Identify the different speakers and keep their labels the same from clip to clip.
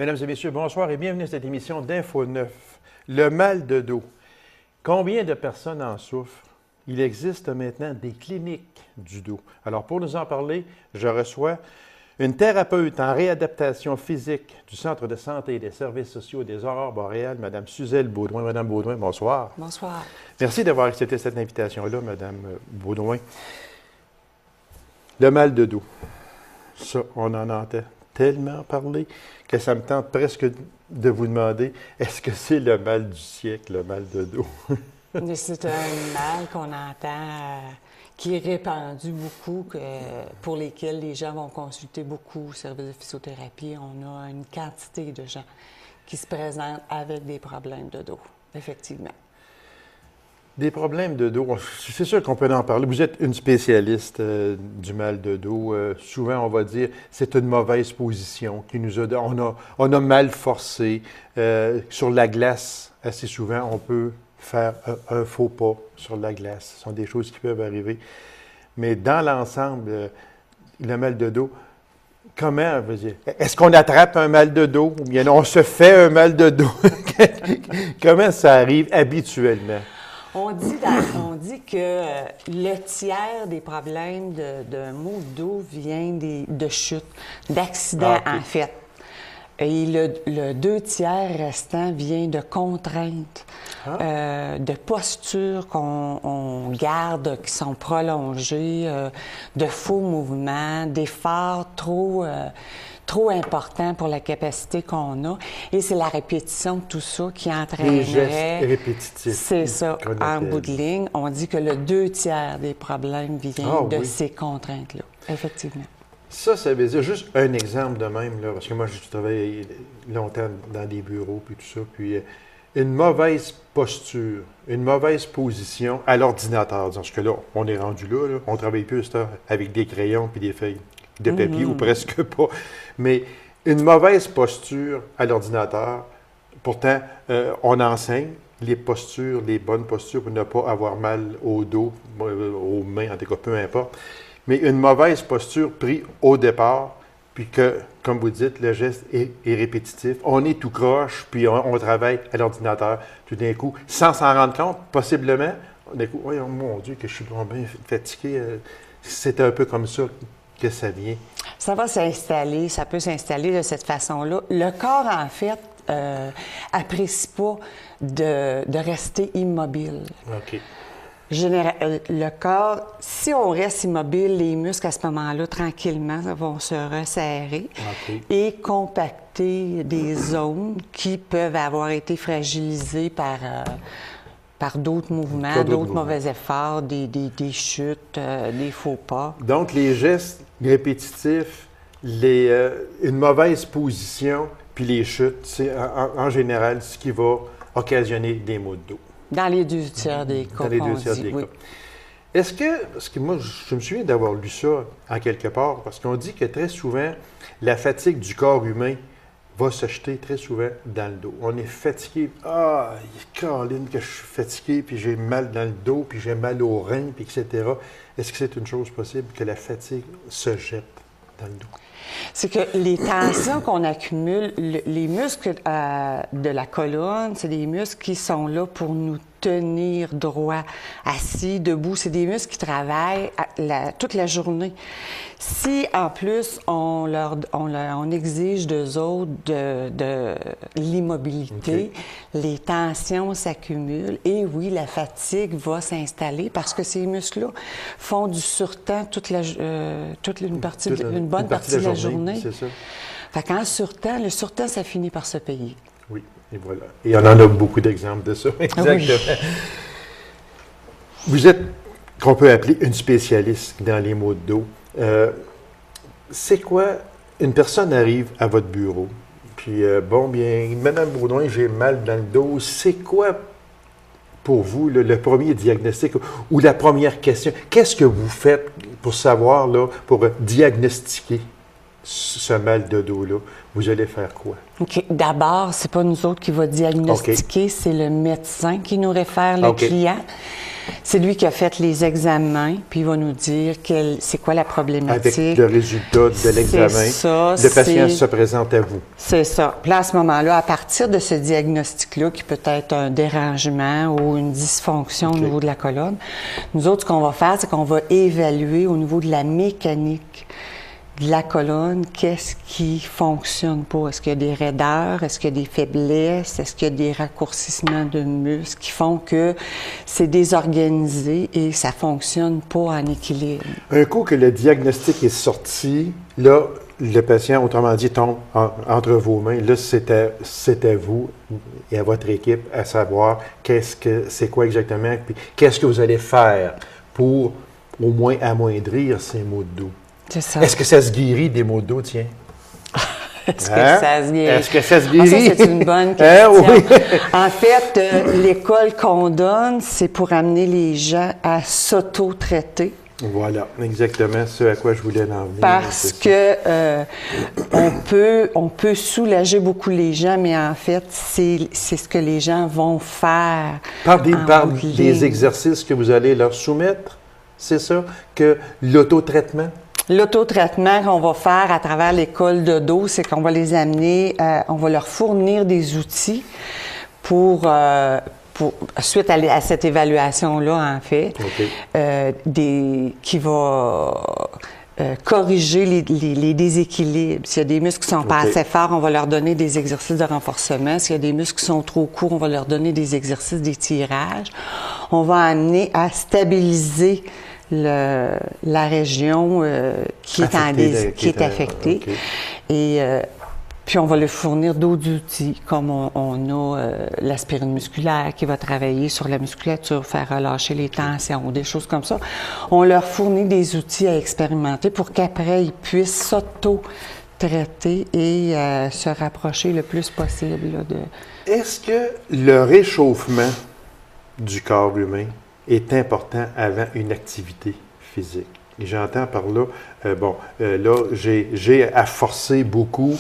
Speaker 1: Mesdames et messieurs, bonsoir et bienvenue à cette émission d'Info 9. Le mal de dos. Combien de personnes en souffrent? Il existe maintenant des cliniques du dos. Alors, pour nous en parler, je reçois une thérapeute en réadaptation physique du Centre de santé et des services sociaux des Aurores boréales, Mme Suzelle Baudouin. Madame Baudouin, bonsoir.
Speaker 2: Bonsoir.
Speaker 1: Merci d'avoir accepté cette invitation-là, Madame Baudouin. Le mal de dos. Ça, on en entend tellement parler que ça me tente presque de vous demander, est-ce que c'est le mal du siècle, le mal de dos?
Speaker 2: C'est un mal qu'on entend, qui est répandu beaucoup, pour lesquels les gens vont consulter beaucoup au service de physiothérapie. On a une quantité de gens qui se présentent avec des problèmes de dos, effectivement.
Speaker 1: Des problèmes de dos, c'est sûr qu'on peut en parler. Vous êtes une spécialiste du mal de dos. Souvent, on va dire c'est une mauvaise position qui nous a... On a mal forcé. Sur la glace, assez souvent, on peut faire un faux pas sur la glace. Ce sont des choses qui peuvent arriver. Mais dans l'ensemble, le mal de dos, comment, est-ce qu'on attrape un mal de dos ou bien on se fait un mal de dos? Comment ça arrive habituellement?
Speaker 2: On dit que le tiers des problèmes de maux de dos vient de chutes, d'accidents en fait. Et le 2 tiers restant vient de contraintes, de postures qu'on garde, qui sont prolongées, de faux mouvements, d'efforts trop importants pour la capacité qu'on a. Et c'est la répétition de tout ça qui entraînerait...
Speaker 1: Les gestes répétitifs.
Speaker 2: C'est ça. En bout de ligne, on dit que le 2 tiers des problèmes viennent de ces contraintes-là, effectivement.
Speaker 1: Ça veut dire juste un exemple de même, là, parce que moi, j'ai travaillé longtemps dans des bureaux, puis tout ça, puis une mauvaise posture, une mauvaise position à l'ordinateur. Parce que là, on est rendu là, on travaille plus avec des crayons puis des feuilles de papier, ou presque pas. Mais une mauvaise posture à l'ordinateur, pourtant, on enseigne les postures, les bonnes postures pour ne pas avoir mal au dos, aux mains, en tout cas, peu importe. Mais une mauvaise posture prise au départ, puis que, comme vous dites, le geste est répétitif. On est tout croche, puis on travaille à l'ordinateur tout d'un coup, sans s'en rendre compte, possiblement. D'un coup, oh mon Dieu, que je suis bien fatigué. C'est un peu comme ça que ça vient. Ça va
Speaker 2: s'installer, ça peut s'installer de cette façon-là. Le corps, en fait, apprécie pas de rester immobile.
Speaker 1: OK.
Speaker 2: Le corps, si on reste immobile, les muscles, à ce moment-là, tranquillement, vont se resserrer et compacter des zones qui peuvent avoir été fragilisées par d'autres mouvements, d'autres mauvais efforts, des chutes, des faux pas.
Speaker 1: Donc, les gestes répétitifs, une mauvaise position, puis les chutes, c'est en général ce qui va occasionner des maux de dos.
Speaker 2: Dans les 2 tiers des cas.
Speaker 1: Dans les 2 tiers des cas. Est-ce que, parce que moi, je me souviens d'avoir lu ça en quelque part, parce qu'on dit que très souvent, la fatigue du corps humain va se jeter très souvent dans le dos. On est fatigué. Ah, Caroline, que je suis fatigué, puis j'ai mal dans le dos, puis j'ai mal aux reins, puis etc. Est-ce que c'est une chose possible que la fatigue se jette dans le dos?
Speaker 2: C'est que les tensions qu'on accumule, les muscles de la colonne, c'est des muscles qui sont là pour nous tenir droit, assis, debout. C'est des muscles qui travaillent toute la journée. Si, en plus, on exige d'eux autres de l'immobilité, les tensions s'accumulent et oui, la fatigue va s'installer parce que ces muscles-là font du surtemps une bonne partie de la journée.
Speaker 1: C'est ça.
Speaker 2: Fait qu'en surtemps, le surtemps, ça finit par se payer.
Speaker 1: Oui, et voilà. Et on en a beaucoup d'exemples de ça. Exactement. Oui. Vous êtes, qu'on peut appeler une spécialiste dans les maux de dos. C'est quoi, une personne arrive à votre bureau, puis Madame Baudouin, j'ai mal dans le dos. C'est quoi, pour vous, le premier diagnostic ou la première question? Qu'est-ce que vous faites pour savoir, là, pour diagnostiquer ce mal de dos-là? Vous allez faire quoi?
Speaker 2: OK. D'abord, c'est pas nous autres qui va diagnostiquer, c'est le médecin qui nous réfère le client. C'est lui qui a fait les examens, puis il va nous dire c'est quoi la problématique.
Speaker 1: Avec le résultat de l'examen, le patient se présente à vous.
Speaker 2: C'est ça. Puis là, à ce moment-là, à partir de ce diagnostic-là, qui peut être un dérangement ou une dysfonction au niveau de la colonne, nous autres, ce qu'on va faire, c'est qu'on va évaluer au niveau de la mécanique de la colonne, qu'est-ce qui fonctionne pas? Est-ce qu'il y a des raideurs? Est-ce qu'il y a des faiblesses? Est-ce qu'il y a des raccourcissements de muscles qui font que c'est désorganisé et ça fonctionne pas en équilibre?
Speaker 1: Un coup que le diagnostic est sorti, là, le patient, autrement dit, tombe entre vos mains. Là, c'est à vous et à votre équipe à savoir c'est quoi exactement, puis qu'est-ce que vous allez faire pour au moins amoindrir ces maux de dos.
Speaker 2: C'est ça.
Speaker 1: Est-ce que ça se guérit des maux de dos, tiens?
Speaker 2: Est-ce que ça se guérit?
Speaker 1: Est-ce que ça se guérit?
Speaker 2: Ça, c'est une bonne question.
Speaker 1: Oui.
Speaker 2: En fait, l'école qu'on donne, c'est pour amener les gens à s'auto-traiter.
Speaker 1: Voilà, exactement ce à quoi je voulais en venir.
Speaker 2: Parce que on peut soulager beaucoup les gens, mais en fait, c'est ce que les gens vont faire.
Speaker 1: Par des exercices que vous allez leur soumettre, c'est ça? Que l'auto-traitement?
Speaker 2: L'autotraitement qu'on va faire à travers l'école de dos, c'est qu'on va les amener, on va leur fournir des outils pour suite à cette évaluation-là, en fait, qui va corriger les déséquilibres. S'il y a des muscles qui sont pas assez forts, on va leur donner des exercices de renforcement. S'il y a des muscles qui sont trop courts, on va leur donner des exercices d'étirage. On va amener à stabiliser la région qui est affectée. Et puis, on va leur fournir d'autres outils, comme on a l'aspirine musculaire qui va travailler sur la musculature, faire relâcher les tensions, des choses comme ça. On leur fournit des outils à expérimenter pour qu'après, ils puissent s'auto-traiter et se rapprocher le plus possible là, de...
Speaker 1: Est-ce que le réchauffement du corps humain est important avant une activité physique? Et j'entends par là, là, j'ai à forcer beaucoup,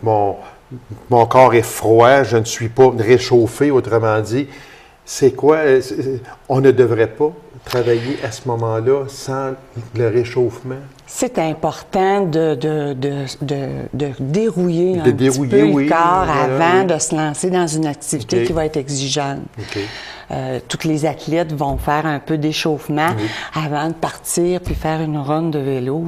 Speaker 1: mon corps est froid, je ne suis pas réchauffé, autrement dit. C'est quoi? On ne devrait pas travailler à ce moment-là sans le réchauffement?
Speaker 2: C'est important de dérouiller un petit peu le corps avant de se lancer dans une activité qui va être exigeante. Tous les athlètes vont faire un peu d'échauffement avant de partir puis faire une run de vélo.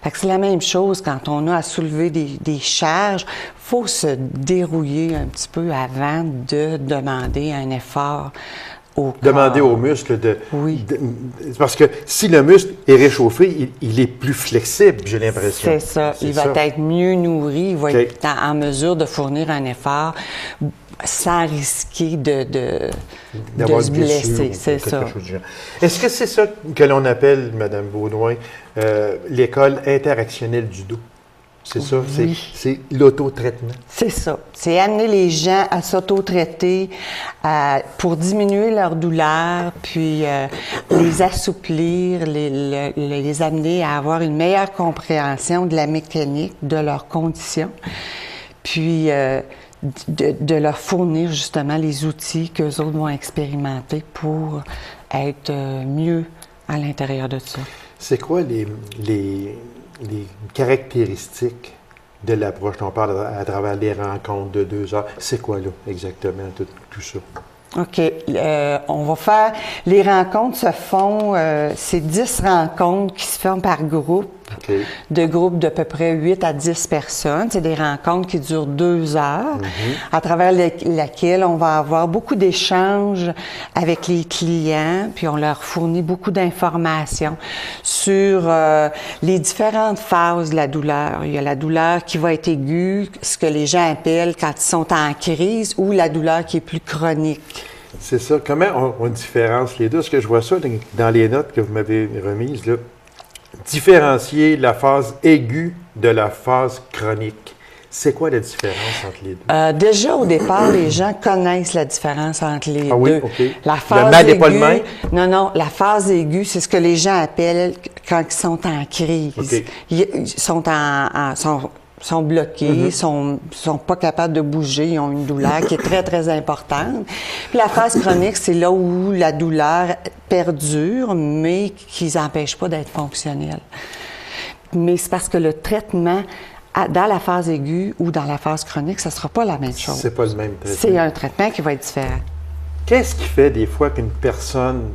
Speaker 2: Fait que c'est la même chose quand on a à soulever des charges. Il faut se dérouiller un petit peu avant de demander un effort.
Speaker 1: Demander aux muscles parce que si le muscle est réchauffé, il est plus flexible, j'ai l'impression.
Speaker 2: C'est ça. Il va être mieux nourri, il va être en mesure de fournir un effort sans risquer de se blesser. C'est ça.
Speaker 1: Est-ce que c'est ça que l'on appelle, Mme Baudouin, l'école interactionnelle du dos? C'est ça? C'est l'auto-traitement? C'est
Speaker 2: ça. C'est amener les gens à s'auto-traiter pour diminuer leur douleur, puis les assouplir, les amener à avoir une meilleure compréhension de la mécanique, de leurs conditions, puis de leur fournir justement les outils qu'eux autres vont expérimenter pour être mieux à l'intérieur de ça.
Speaker 1: C'est quoi les caractéristiques de l'approche? On parle à travers les rencontres de 2 heures. C'est quoi, là, exactement, tout ça?
Speaker 2: OK. On va faire... Les rencontres se font... c'est 10 rencontres qui se font par groupe, de groupes d'à peu près 8 à 10 personnes. C'est des rencontres qui durent 2 heures, à travers laquelle on va avoir beaucoup d'échanges avec les clients, puis on leur fournit beaucoup d'informations sur les différentes phases de la douleur. Il y a la douleur qui va être aiguë, ce que les gens appellent quand ils sont en crise, ou la douleur qui est plus chronique.
Speaker 1: C'est ça. Comment on différencie les deux? Est-ce que je vois ça dans les notes que vous m'avez remises, là? Différencier la phase aiguë de la phase chronique. C'est quoi la différence entre les deux?
Speaker 2: Déjà, au départ, les gens connaissent la différence entre les deux.
Speaker 1: Oui, OK.
Speaker 2: La phase
Speaker 1: le mal n'est pas le
Speaker 2: aiguë,
Speaker 1: même?
Speaker 2: Non, la phase aiguë, c'est ce que les gens appellent quand ils sont en crise. Ils sont sont bloqués, sont pas capables de bouger, ils ont une douleur qui est très, très importante. Puis la phase chronique, c'est là où la douleur perdure, mais qui les empêche pas d'être fonctionnels. Mais c'est parce que le traitement, dans la phase aiguë ou dans la phase chronique, ça ne sera pas la même chose.
Speaker 1: C'est pas le même traitement.
Speaker 2: C'est un traitement qui va être différent.
Speaker 1: Qu'est-ce qui fait des fois qu'une personne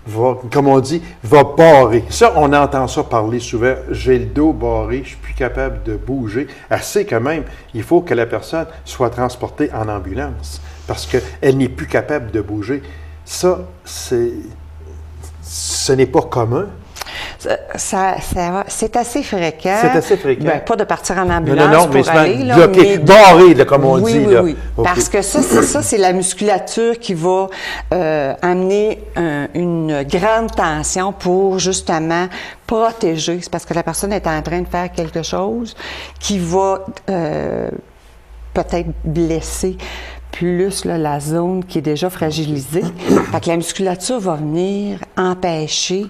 Speaker 1: va, comme on dit, va barrer? Ça, on entend ça parler souvent. J'ai le dos barré, je suis plus capable de bouger. Assez quand même, il faut que la personne soit transportée en ambulance parce qu'elle n'est plus capable de bouger. Ça, ce n'est pas commun.
Speaker 2: C'est assez fréquent.
Speaker 1: C'est assez fréquent.
Speaker 2: Ben, pas de partir en ambulance
Speaker 1: mais
Speaker 2: pour aller. Là,
Speaker 1: bloqué, barré, là, comme on dit.
Speaker 2: Oui,
Speaker 1: là.
Speaker 2: oui.
Speaker 1: Okay.
Speaker 2: Parce que ça, c'est la musculature qui va amener une grande tension pour justement protéger. C'est parce que la personne est en train de faire quelque chose qui va peut-être blesser plus là, la zone qui est déjà fragilisée. Fait que la musculature va venir empêcher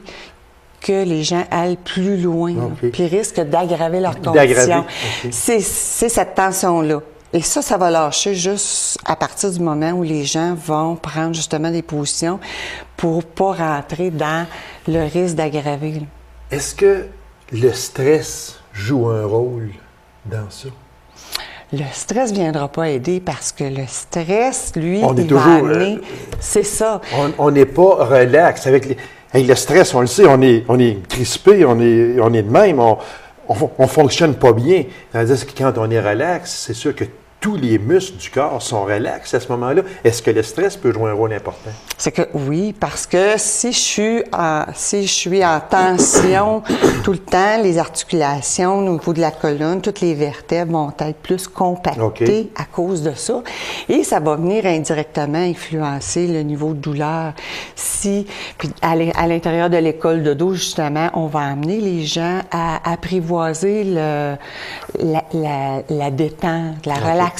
Speaker 2: que les gens aillent plus loin, puis risquent d'aggraver leur condition. Okay. C'est cette tension-là. Et ça va lâcher juste à partir du moment où les gens vont prendre justement des positions pour ne pas rentrer dans le risque d'aggraver.
Speaker 1: Est-ce que le stress joue un rôle dans ça?
Speaker 2: Le stress ne viendra pas aider parce que le stress, lui, il va amener... c'est ça.
Speaker 1: On n'est pas relax avec les... Hey, le stress, on le sait, on est crispé, on est de même, on fonctionne pas bien. Tandis que quand on est relax, c'est sûr que tous les muscles du corps sont relax à ce moment-là. Est-ce que le stress peut jouer un rôle important?
Speaker 2: C'est que oui, parce que si je suis en tension tout le temps, les articulations au niveau de la colonne, toutes les vertèbres vont être plus compactées à cause de ça. Et ça va venir indirectement influencer le niveau de douleur. Puis à l'intérieur de l'école de dos, justement, on va amener les gens à apprivoiser la détente, la relaxation,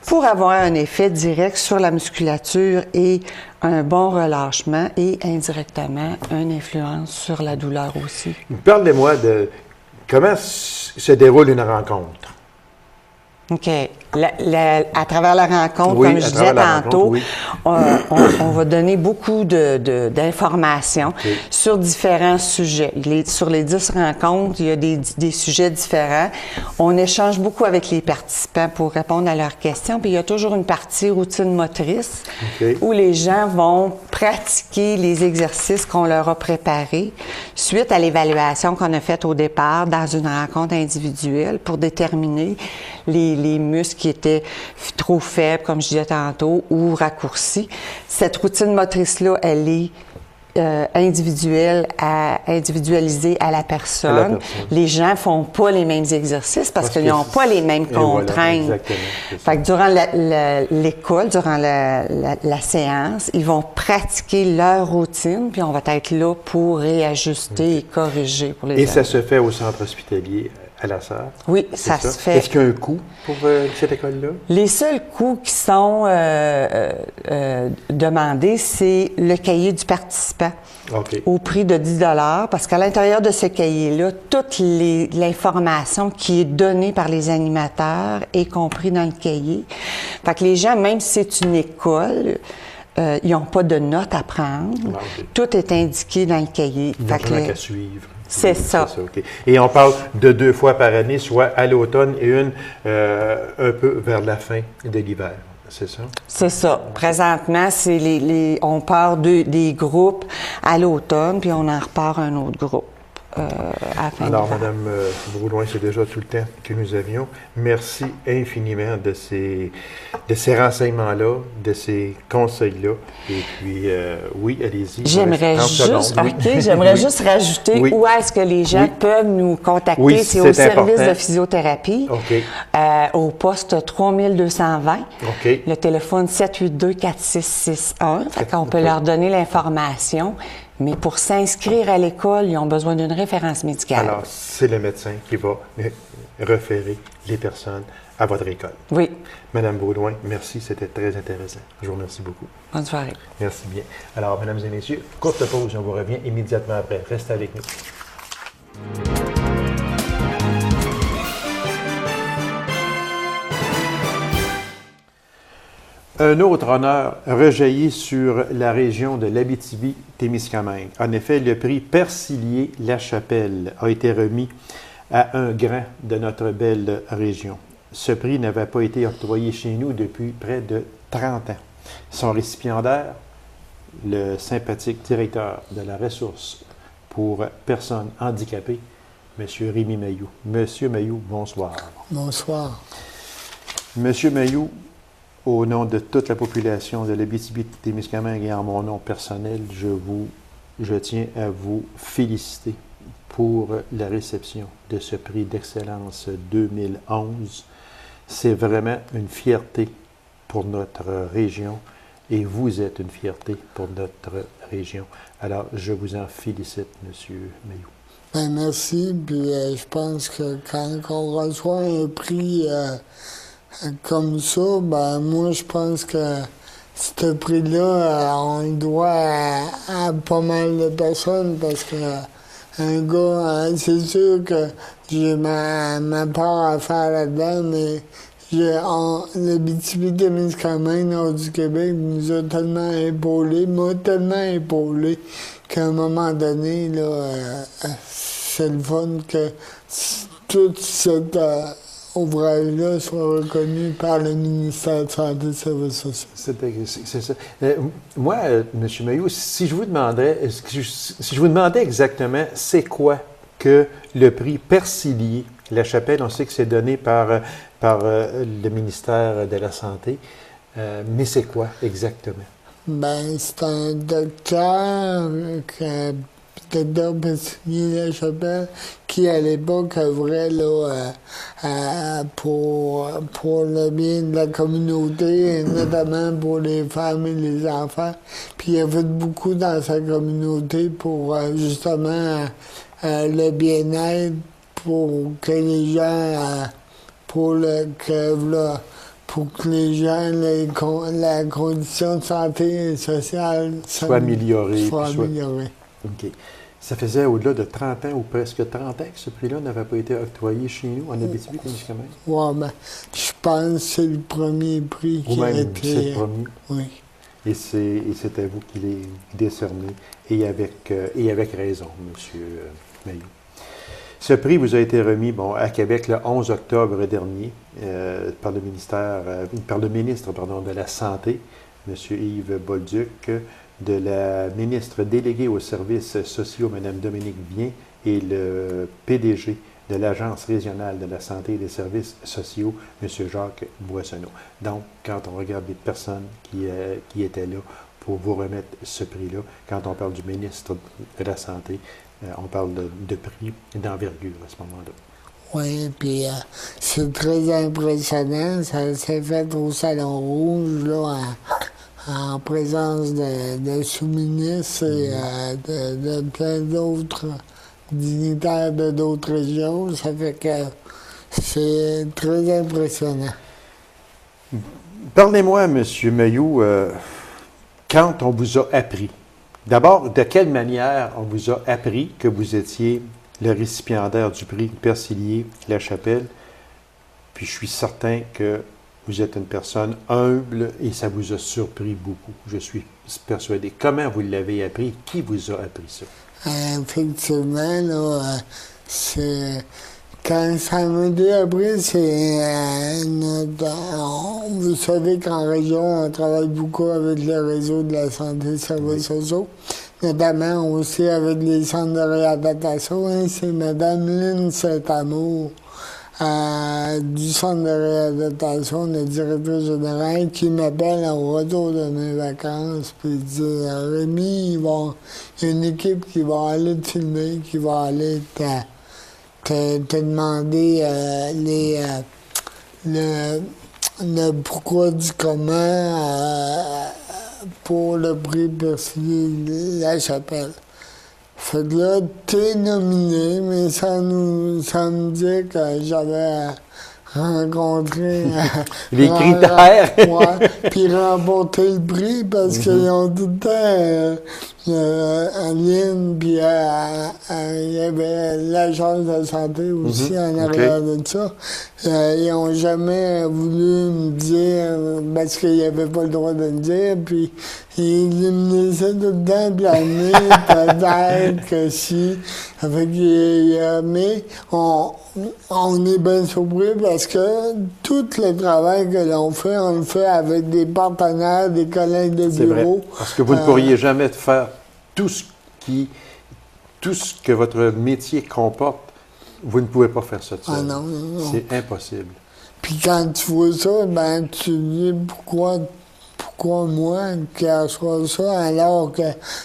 Speaker 2: pour avoir un effet direct sur la musculature et un bon relâchement et indirectement une influence sur la douleur aussi.
Speaker 1: Parlez-moi de comment se déroule une rencontre.
Speaker 2: OK. À travers la rencontre, comme je disais tantôt, on va donner beaucoup d'informations sur différents sujets. Sur les 10 rencontres, il y a des sujets différents. On échange beaucoup avec les participants pour répondre à leurs questions. Puis il y a toujours une partie routine motrice où les gens vont pratiquer les exercices qu'on leur a préparés suite à l'évaluation qu'on a faite au départ dans une rencontre individuelle pour déterminer les muscles qui étaient trop faibles, comme je disais tantôt, ou raccourcis. Cette routine motrice-là, elle est individualisée à la personne. Les gens ne font pas les mêmes exercices parce qu'ils n'ont pas les mêmes contraintes. Voilà, fait que durant l'école, durant la séance, ils vont pratiquer leur routine, puis on va être là pour réajuster et corriger pour les
Speaker 1: Et ça se fait au centre hospitalier à la Sarre?
Speaker 2: Oui, ça se fait.
Speaker 1: Est-ce qu'il y a un coût pour cette école-là?
Speaker 2: Les seuls coûts qui sont demandés, c'est le cahier du participant au prix de 10 $, parce qu'à l'intérieur de ce cahier-là, toute l'information qui est donnée par les animateurs est comprise dans le cahier. Fait que les gens, même si c'est une école, ils n'ont pas de notes à prendre. Tout est indiqué dans le cahier.
Speaker 1: Il n'y a rien qu'à suivre.
Speaker 2: C'est ça.
Speaker 1: Et on parle de 2 fois par année, soit à l'automne et une un peu vers la fin de l'hiver. C'est ça? C'est ça.
Speaker 2: Présentement, on part des groupes à l'automne, puis on en repart un autre groupe.
Speaker 1: Alors, Mme Brouloin, c'est déjà tout le temps que nous avions. Merci infiniment de ces renseignements-là, de ces conseils-là. Et puis, oui, allez-y.
Speaker 2: J'aimerais juste rajouter où est-ce que les gens peuvent nous contacter.
Speaker 1: Oui,
Speaker 2: c'est au service de physiothérapie, au poste 3220. Le téléphone 782-4661. Fait qu'on peut leur donner l'information. Mais pour s'inscrire à l'école, ils ont besoin d'une référence médicale.
Speaker 1: Alors, c'est le médecin qui va référer les personnes à votre école.
Speaker 2: Oui.
Speaker 1: Madame Baudouin, merci, c'était très intéressant. Je vous remercie beaucoup.
Speaker 2: Bonne soirée.
Speaker 1: Merci bien. Alors, mesdames et messieurs, courte pause, on vous revient immédiatement après. Restez avec nous. Un autre honneur rejaillit sur la région de l'Abitibi-Témiscamingue. En effet, le prix Persilier-Lachapelle a été remis à un grand de notre belle région. Ce prix n'avait pas été octroyé chez nous depuis près de 30 ans. Son récipiendaire, le sympathique directeur de la ressource pour personnes handicapées, M. Rémi Mailloux. Monsieur Mailloux, bonsoir.
Speaker 3: Bonsoir.
Speaker 1: Monsieur Mailloux, au nom de toute la population de l'Abitibi-Témiscamingue et en mon nom personnel, je tiens à vous féliciter pour la réception de ce prix d'excellence 2011. C'est vraiment une fierté pour notre région et vous êtes une fierté pour notre région. Alors, je vous en félicite, Monsieur Mailloux.
Speaker 3: Ben, merci. Puis je pense que quand on reçoit un prix comme ça, ben moi je pense que ce prix-là, on le doit à pas mal de personnes parce que un gars, c'est sûr que j'ai ma part à faire là-dedans, mais l'Abitibi-Témiscamingue, nord du Québec, nous a tellement épaulés, m'a tellement épaulé qu'à un moment donné, là, c'est le fun que tout cet ouvrage-là soit reconnu par le ministère de Santé et Services sociaux.
Speaker 1: C'est ça. Moi, M. Mailloux, si je vous demandais exactement c'est quoi que le prix Persilier-Lachapelle, on sait que c'est donné par le ministère de la Santé, mais c'est quoi exactement?
Speaker 3: Ben, c'est un docteur, docteur Persilier-Lachapelle, qui à l'époque œuvrait là, pour le bien de la communauté, et notamment pour les femmes et les enfants. Puis il a fait beaucoup dans sa communauté pour justement le bien-être, pour que les gens, pour que les gens, la condition de santé et sociale
Speaker 1: soit améliorée.
Speaker 3: OK.
Speaker 1: Ça faisait au-delà de 30 ans ou presque 30 ans que ce prix-là n'avait pas été octroyé chez nous, en Abitibi-Témiscamingue.
Speaker 3: Oui, ben, je pense que c'est le premier prix qui a été...
Speaker 1: c'est le premier.
Speaker 3: Oui.
Speaker 1: Et c'est à vous qu'il est décerné, et avec raison, M. Mailloux. Ce prix vous a été remis à Québec le 11 octobre dernier par le ministre de la Santé, M. Yves Bolduc, de la ministre déléguée aux services sociaux, Mme Dominique Vien, et le PDG de l'Agence régionale de la santé et des services sociaux, M. Jacques Boissonneau. Donc, quand on regarde les personnes qui étaient là pour vous remettre ce prix-là, quand on parle du ministre de la Santé, on parle de prix d'envergure à ce moment-là.
Speaker 3: Oui, puis c'est très impressionnant. Ça s'est fait au Salon Rouge, là, en présence de sous-ministres et de plein d'autres dignitaires de d'autres régions. Ça fait que c'est très impressionnant.
Speaker 1: Parlez-moi, M. Mailloux, quand on vous a appris, d'abord, de quelle manière on vous a appris que vous étiez le récipiendaire du prix Persilier-Lachapelle? Puis je suis certain que vous êtes une personne humble et ça vous a surpris beaucoup. Je suis persuadé. Comment vous l'avez appris? Qui vous a appris ça?
Speaker 3: Effectivement, là, quand ça m'a été appris, c'est vous savez qu'en région, on travaille beaucoup avec le réseau de la santé et des services sociaux, notamment aussi avec les centres de réadaptation. Hein, c'est Mme Lynne Saint-Amour du centre de réadaptation, la directrice générale, qui m'appelle au retour de mes vacances, puis dit Rémi, il y a une équipe qui va aller te filmer, qui va aller te demander le pourquoi du comment pour le prix Persilier-Lachapelle. Fait que là, t'es nominé, mais ça me dit que j'avais rencontrer
Speaker 1: les critères.
Speaker 3: Ouais, puis remporter le prix parce qu'ils ont tout le temps Aline, puis il y avait l'agence de santé aussi en arrière de ça. Ils n'ont jamais voulu me dire parce qu'ils n'avaient pas le droit de me dire, puis ils me laissaient tout le temps planer, peut-être que si. Mais on est bien surpris parce que tout le travail que l'on fait, on le fait avec des partenaires, des collègues de bureau.
Speaker 1: Vrai, parce que vous ne pourriez jamais faire tout ce que votre métier comporte. Vous ne pouvez pas faire ça seul.
Speaker 3: Ah non.
Speaker 1: C'est impossible.
Speaker 3: Puis quand tu vois ça, ben tu te dis pourquoi moi qui assois ça, alors que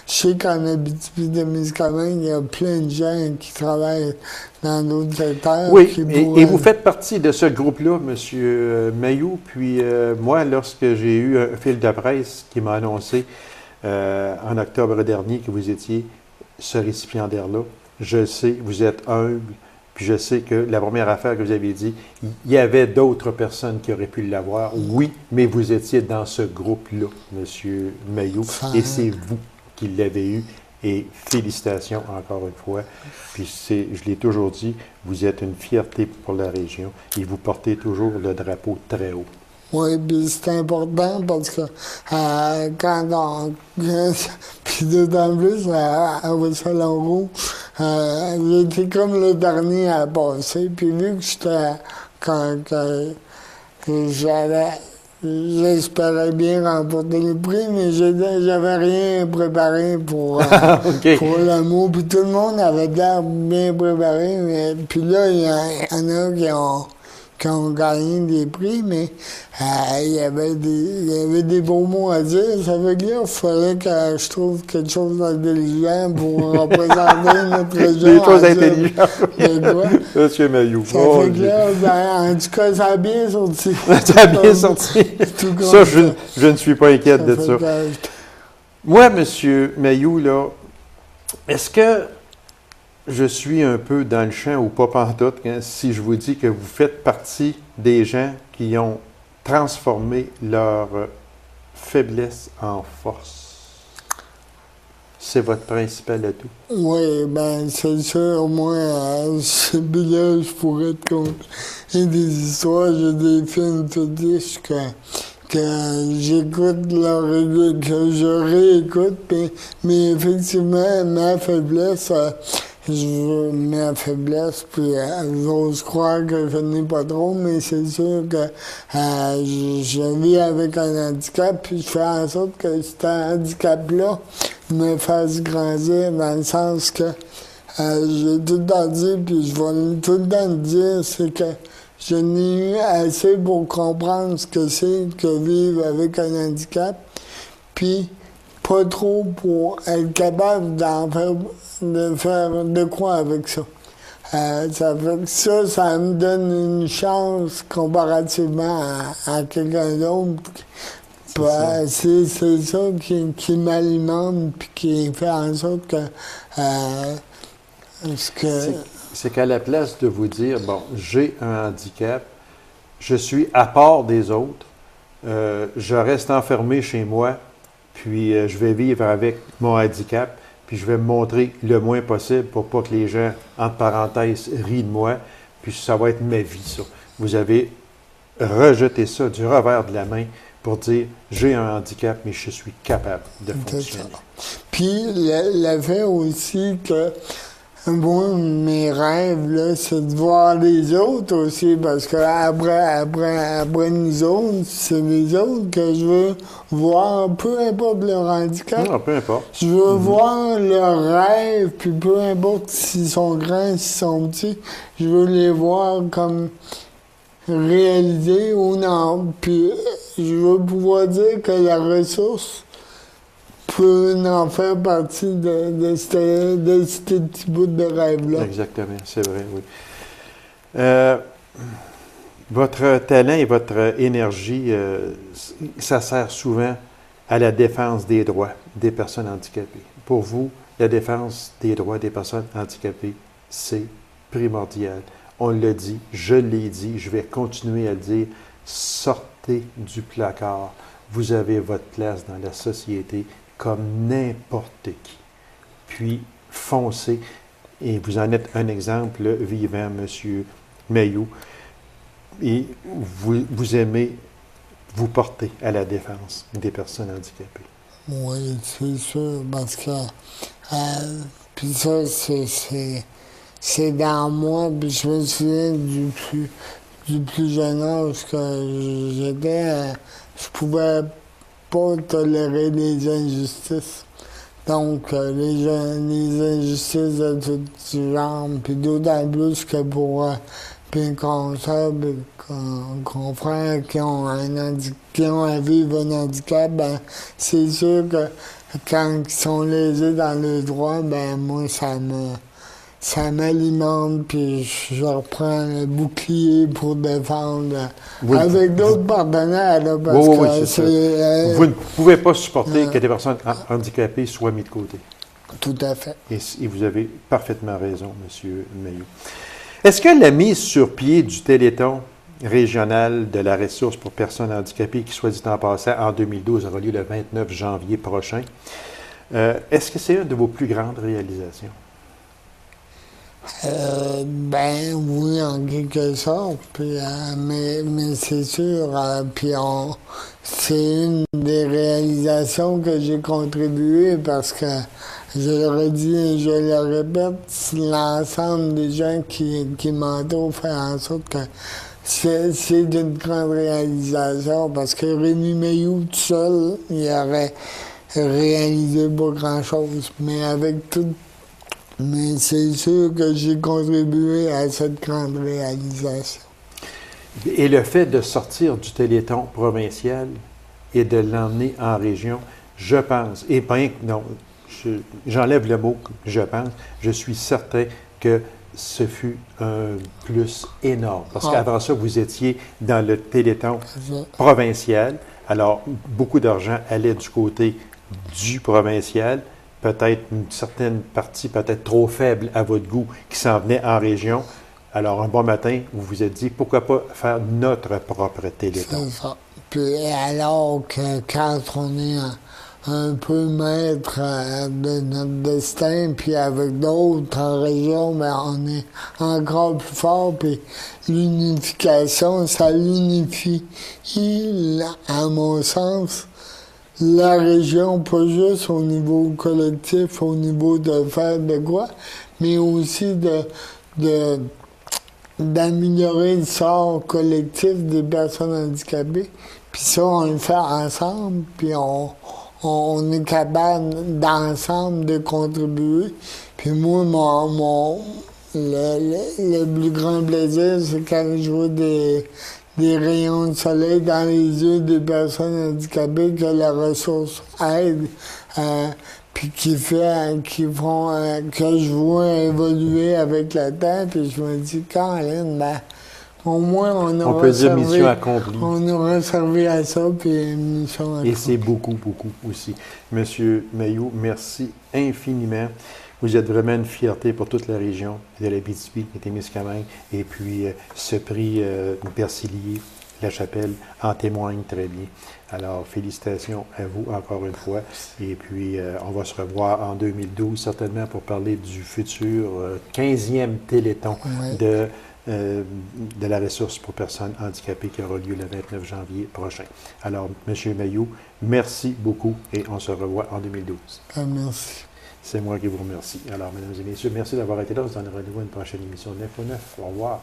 Speaker 3: je sais qu'en Abitibi-Témiscamingue, il y a plein de gens qui travaillent dans d'autres secteurs.
Speaker 1: Oui, et vous faites partie de ce groupe-là, M. Mailloux. Puis moi, lorsque j'ai eu un fil de presse qui m'a annoncé en octobre dernier que vous étiez ce récipiendaire-là, je sais, vous êtes humble. Puis je sais que la première affaire que vous avez dit, il y avait d'autres personnes qui auraient pu l'avoir. Oui, mais vous étiez dans ce groupe-là, M. Mailloux, et c'est vous qui l'avez eu. Et félicitations encore une fois. Puis je l'ai toujours dit, vous êtes une fierté pour la région et vous portez toujours le drapeau très haut.
Speaker 3: Oui, puis c'est important parce que quand on... puis d'autant plus à Salon-Rouge, j'étais comme le dernier à passer. Puis vu que j'espérais bien remporter le prix, mais j'avais rien préparé pour le mot. Puis tout le monde avait l'air bien préparé. Mais, puis là, il y en a qui ont gagné des prix, mais il y avait des beaux mots à dire. Ça veut dire qu'il fallait que je trouve quelque chose d'intelligent pour représenter notre région.
Speaker 1: Des choses intelligentes. Monsieur Mailloux.
Speaker 3: Ça fait que en tout cas, ça a bien sorti.
Speaker 1: Ça a bien sorti. Ça, je ne suis pas inquiète de ça. Moi, Monsieur Mailloux, là, est-ce que je suis un peu dans le champ ou pas pantoute si je vous dis que vous faites partie des gens qui ont transformé leur faiblesse en force? C'est votre principal atout. Oui,
Speaker 3: bien, c'est sûr. Moi, ce là je pourrais te conter des histoires. J'ai des films fétiches que j'écoute, que je réécoute. Mais effectivement, ma faiblesse... ma faiblesse, puis j'ose croire que je n'ai pas trop, mais c'est sûr que je vis avec un handicap, puis je fais en sorte que cet handicap-là me fasse grandir dans le sens que j'ai tout le temps dit, puis je vais tout le temps le dire, c'est que je n'ai eu assez pour comprendre ce que c'est que vivre avec un handicap, puis pas trop pour être capable de faire de quoi avec ça. Ça fait que ça me donne une chance comparativement à quelqu'un d'autre. C'est ça qui m'alimente puis qui fait en sorte que...
Speaker 1: c'est qu'à la place de vous dire, bon, j'ai un handicap, je suis à part des autres, je reste enfermé chez moi, puis je vais vivre avec mon handicap, puis je vais me montrer le moins possible pour pas que les gens, entre parenthèses, rient de moi, puis ça va être ma vie, ça. Vous avez rejeté ça du revers de la main pour dire, j'ai un handicap, mais je suis capable de fonctionner.
Speaker 3: Puis le fait aussi que moi, mes rêves, là, c'est de voir les autres aussi, parce que après nous autres, c'est les autres que je veux voir, peu importe leur handicap.
Speaker 1: Non, peu importe.
Speaker 3: Je veux voir leurs rêves, puis peu importe s'ils sont grands, s'ils sont petits, je veux les voir comme réalisés ou non. Puis je veux pouvoir dire que la ressource peut en faire partie de ce petit bout de rêve-là.
Speaker 1: Exactement, c'est vrai, oui. Votre talent et votre énergie, ça sert souvent à la défense des droits des personnes handicapées. Pour vous, la défense des droits des personnes handicapées, c'est primordial. On l'a dit, je l'ai dit, je vais continuer à le dire. Sortez du placard. Vous avez votre place dans la société comme n'importe qui. Puis, foncez. Et vous en êtes un exemple vivant, M. Mailloux. Et vous aimez vous porter à la défense des personnes handicapées.
Speaker 3: Oui, c'est sûr, parce que puis ça, c'est dans moi, puis je me souviens du plus jeune âge que j'étais, je pouvais pas tolérer les injustices. Donc, les injustices de tout genre, puis d'autant plus que pour mes consoeurs, puis confrères qui ont à vivre un handicap, ben, c'est sûr que quand ils sont lésés dans le droit, ben moi, ça m'alimente, puis je reprends le bouclier pour défendre avec d'autres partenaires, là, parce que c'est...
Speaker 1: Vous ne pouvez pas supporter que des personnes handicapées soient mises de côté.
Speaker 3: Tout à fait.
Speaker 1: Et vous avez parfaitement raison, M. Mailloux. Est-ce que la mise sur pied du Téléthon régional de la ressource pour personnes handicapées, qui, soit dit en passant, en 2012, aura lieu le 29 janvier prochain, est-ce que c'est une de vos plus grandes réalisations?
Speaker 3: Ben oui, en quelque sorte, puis, mais c'est sûr, puis c'est une des réalisations que j'ai contribué parce que, je le redis et je le répète, l'ensemble des gens qui m'entourent fait en sorte que c'est une grande réalisation parce que Rémi Mailloux tout seul, il aurait réalisé pas grand-chose, mais c'est sûr que j'ai contribué à cette grande réalisation.
Speaker 1: Et le fait de sortir du Téléthon provincial et de l'emmener en région, je pense, et bien, non, j'enlève le mot « je pense », je suis certain que ce fut un plus énorme. Parce qu'avant ça, vous étiez dans le Téléthon provincial, alors beaucoup d'argent allait du côté du provincial, peut-être une certaine partie peut-être trop faible à votre goût qui s'en venait en région. Alors, un bon matin, vous vous êtes dit, pourquoi pas faire notre propre Téléthon?
Speaker 3: C'est ça. Puis alors que quand on est un peu maître de notre destin, puis avec d'autres en région, ben on est encore plus fort, puis l'unification, ça l'unifie, à mon sens, la région, pas juste au niveau collectif, au niveau de faire de quoi, mais aussi d'améliorer le sort collectif des personnes handicapées. Puis ça, on le fait ensemble, puis on est capable d'ensemble de contribuer. Puis moi, le plus grand plaisir, c'est quand je vois des rayons de soleil dans les yeux des personnes handicapées que la ressource aide, puis que je vois évoluer avec le temps, puis je me dis, Caroline, ben, au moins on
Speaker 1: peut dire mission accomplie.
Speaker 3: On aura servi à ça, puis mission accomplie.
Speaker 1: Et c'est beaucoup, beaucoup aussi. Monsieur Mailloux, merci infiniment. Vous êtes vraiment une fierté pour toute la région de l'Abitibi et Témiscamingue. Et puis, ce prix Persilier, La Chapelle, en témoigne très bien. Alors, félicitations à vous encore une fois. Et puis, on va se revoir en 2012, certainement, pour parler du futur 15e Téléthon de la ressource pour personnes handicapées qui aura lieu le 29 janvier prochain. Alors, M. Mailloux, merci beaucoup et on se revoit en 2012.
Speaker 3: Merci.
Speaker 1: C'est moi qui vous remercie. Alors, mesdames et messieurs, merci d'avoir été là. On se donne rendez-vous à une prochaine émission de 9 au 9. Au revoir.